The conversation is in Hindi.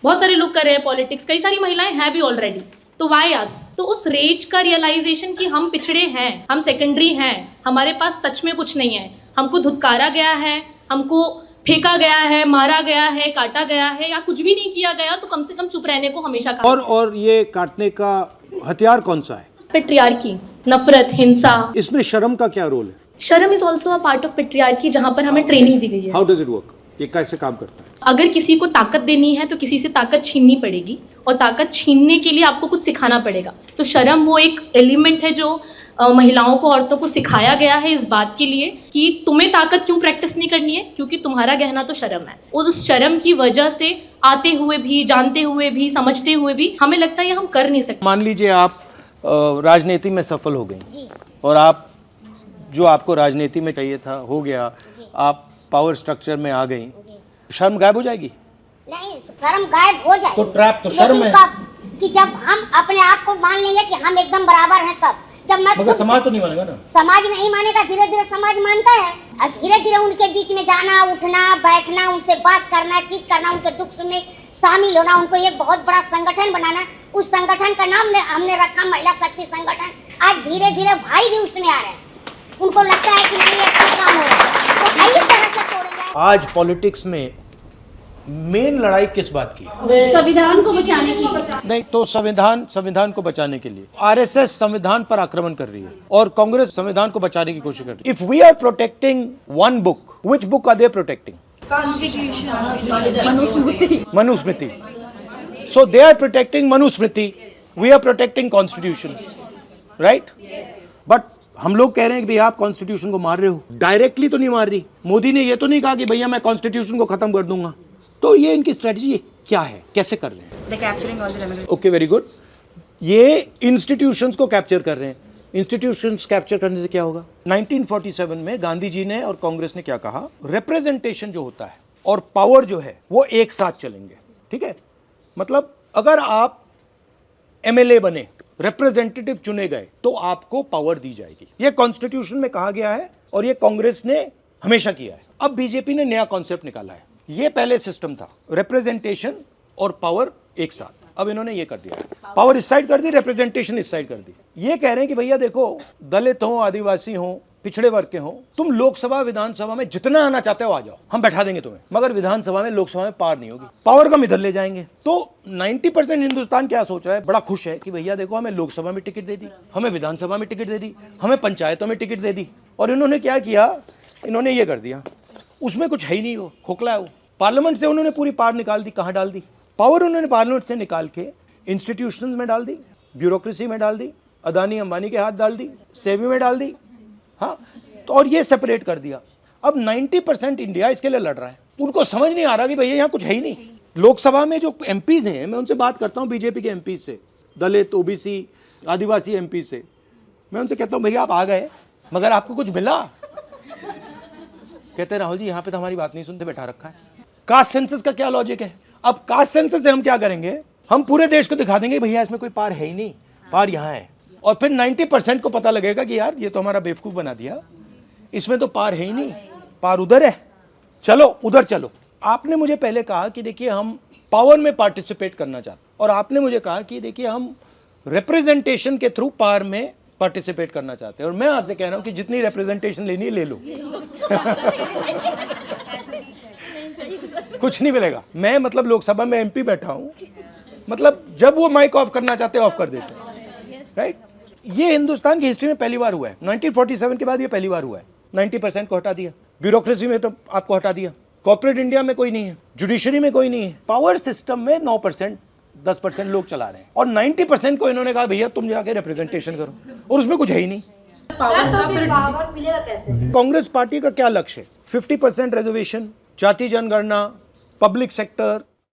बहुत सारे लोग कर रहे हैं पॉलिटिक्स, कई सारी महिलाएं हैं भी ऑलरेडी, तो वाई अस? तो उस रेज का रियलाइजेशन कि हम पिछड़े हैं, हम सेकेंडरी हैं, हमारे पास सच में कुछ नहीं है, हमको धुतकारा गया है, हमको फेंका गया है, मारा गया है, काटा गया है, या कुछ भी नहीं किया गया, तो कम से कम चुप रहने को हमेशा कहा। और ये काटने का हथियार कौन सा है? पेट्रियार्की, नफरत, हिंसा। इसमें शर्म का क्या रोल है? शर्म is also a part of patriarchy, जहाँ पर हमें ट्रेनिंग दी गई है। How does it work? ये कैसे काम करता है? अगर किसी को ताकत देनी है तो किसी से ताकत छीननी पड़ेगी, और ताकत छीनने के लिए आपको कुछ सिखाना पड़ेगा। तो शर्म वो एक एलिमेंट है जो महिलाओं को, औरतों को सिखाया गया है इस बात के लिए कि तुम्हें ताकत क्यों प्रैक्टिस नहीं करनी है, क्योंकि तुम्हारा गहना तो शर्म है। और उस शर्म की वजह से आते हुए भी, जानते हुए भी, समझते हुए भी हमें लगता है ये हम कर नहीं सकते। मान लीजिए आप राजनीति में सफल हो गई और आप जो आपको राजनीति में चाहिए था हो गया, आप पावर स्ट्रक्चर में आ गई, शर्म गायब हो जाएगी? नहीं, शर्म गायब हो जाएगी। तो ट्रैप तो शर्म है कि जब हम अपने आप को मान लेंगे कि हम एकदम बराबर हैं, तब जब मैं मगर समाज तो नहीं मानेगा ना। समाज नहीं मानेगा, धीरे धीरे समाज मानता है, और धीरे धीरे उनके बीच में जाना, उठना, बैठना, उनसे बात करना, चीत करना, उनके दुख सुन में शामिल होना, उनको एक बहुत बड़ा संगठन बनाना। उस संगठन का नाम हमने रखा महिला शक्ति संगठन। आज धीरे धीरे भाई भी उसमें आ रहे हैं, उनको लगता है कि नहीं ये काम हो रहा है, तो इस तरह से तोड़ेंगे। आज पॉलिटिक्स में मेन लड़ाई किस बात की? संविधान को बचाने की। नहीं तो संविधान को बचाने के लिए आरएसएस संविधान पर आक्रमण कर रही है और कांग्रेस संविधान को बचाने की कोशिश कर रही है। If we are protecting one book, which book are they protecting? Manusmriti. So they are protecting Manusmriti, we are protecting constitution, right? But हम लोग कह रहे हैं कि भैया आप कॉन्स्टिट्यूशन को मार रहे हो। डायरेक्टली तो नहीं मार रही। मोदी ने ये तो नहीं कहा कि भैया मैं कॉन्स्टिट्यूशन को खत्म कर दूंगा। तो ये इनकी स्ट्रेटजी क्या है, कैसे कर रहे हैं? Okay, very good. ये इंस्टीट्यूशंस को कैप्चर कर रहे हैं। इंस्टीट्यूशंस कैप्चर करने से क्या होगा? 1947 में गांधी जी ने और कांग्रेस ने क्या कहा? रिप्रेजेंटेशन जो होता है और पावर जो है वो एक साथ चलेंगे, ठीक है? मतलब अगर आप एमएलए बने, रिप्रेजेंटेटिव चुने गए, तो आपको पावर दी जाएगी। ये कॉन्स्टिट्यूशन में कहा गया है और ये कांग्रेस ने हमेशा किया है। अब बीजेपी ने नया कॉन्सेप्ट निकाला है। ये पहले सिस्टम था, रिप्रेजेंटेशन और पावर एक साथ। अब इन्होंने ये कर दिया है, पावर इस साइड कर दी, रिप्रेजेंटेशन इस साइड कर दी। ये कह रहे हैं कि भैया देखो, दलित हो, आदिवासी हो, पिछड़े वर्ग के हो, तुम लोकसभा विधानसभा में जितना आना चाहते हो आ जाओ, हम बैठा देंगे तुम्हें, मगर विधानसभा में, लोकसभा में पावर नहीं होगी। पावर कम इधर ले जाएंगे। तो 90% हिंदुस्तान क्या सोच रहा है? बड़ा खुश है कि भैया देखो, हमें लोकसभा में टिकट दे दी, हमें विधानसभा में टिकट दे दी, हमें पंचायतों में टिकट दे दी। और इन्होंने क्या किया? इन्होंने ये कर दिया, उसमें कुछ है ही नहीं, वो खोखला है। वो पार्लियामेंट से उन्होंने पूरी पावर निकाल दी। कहाँ डाल दी पावर? उन्होंने पार्लियामेंट से निकाल के इंस्टीट्यूशंस में डाल दी, ब्यूरोक्रेसी में डाल दी, अदानी अंबानी के हाथ डाल दी, सेबी में डाल दी। हाँ, तो और ये सेपरेट कर दिया। अब 90% इंडिया इसके लिए लड़ रहा है। उनको समझ नहीं आ रहा कि भैया यहाँ कुछ है ही नहीं। लोकसभा में जो एमपीज हैं, मैं उनसे बात करता हूँ, बीजेपी के एमपी से, दलित, ओबीसी, आदिवासी एमपी से, मैं उनसे कहता हूँ भैया आप आ गए, मगर आपको कुछ मिला? कहते हैं राहुल जी यहाँ पे तो हमारी बात नहीं सुनते, बैठा रखा है। कास्ट सेंसस का क्या लॉजिक है? अब कास्ट सेंसस से हम क्या करेंगे? हम पूरे देश को दिखा देंगे भैया इसमें कोई पार है ही नहीं, पार यहाँ है। और फिर 90% को पता लगेगा कि यार ये तो हमारा बेवकूफ़ बना दिया, इसमें तो पार है ही नहीं, पार उधर है, चलो उधर चलो। आपने मुझे पहले कहा कि देखिए हम पावर में पार्टिसिपेट करना चाहते, और आपने मुझे कहा कि देखिए हम रिप्रेजेंटेशन के थ्रू पावर में पार्टिसिपेट करना चाहते हैं। और मैं आपसे कह रहा हूं कि जितनी रिप्रेजेंटेशन लेनी है ले लो। कुछ नहीं मिलेगा। मैं मतलब लोकसभा में एमपी बैठा हूं, मतलब जब वो माइक ऑफ करना चाहते हैं ऑफ कर देते हैं, राइट? ये हिंदुस्तान की हिस्ट्री में पहली बार हुआ है। 1947 के बाद ये पहली बार हुआ है। 90% को हटा दिया, ब्यूरोक्रेसी में तो आपको हटा दिया, कॉर्पोरेट इंडिया में कोई नहीं है, जुडिशरी में कोई नहीं है, पावर सिस्टम में 9%, 10% लोग चला रहे हैं, और 90% को इन्होंने कहा भैया तुम जाके रिप्रेजेंटेशन करो, और उसमें कुछ है ही नहीं। तो फिर पावर मिलेगा कैसे? कांग्रेस पार्टी का क्या लक्ष्य है? 50% रिजर्वेशन, जाति जनगणना, पब्लिक सेक्टर,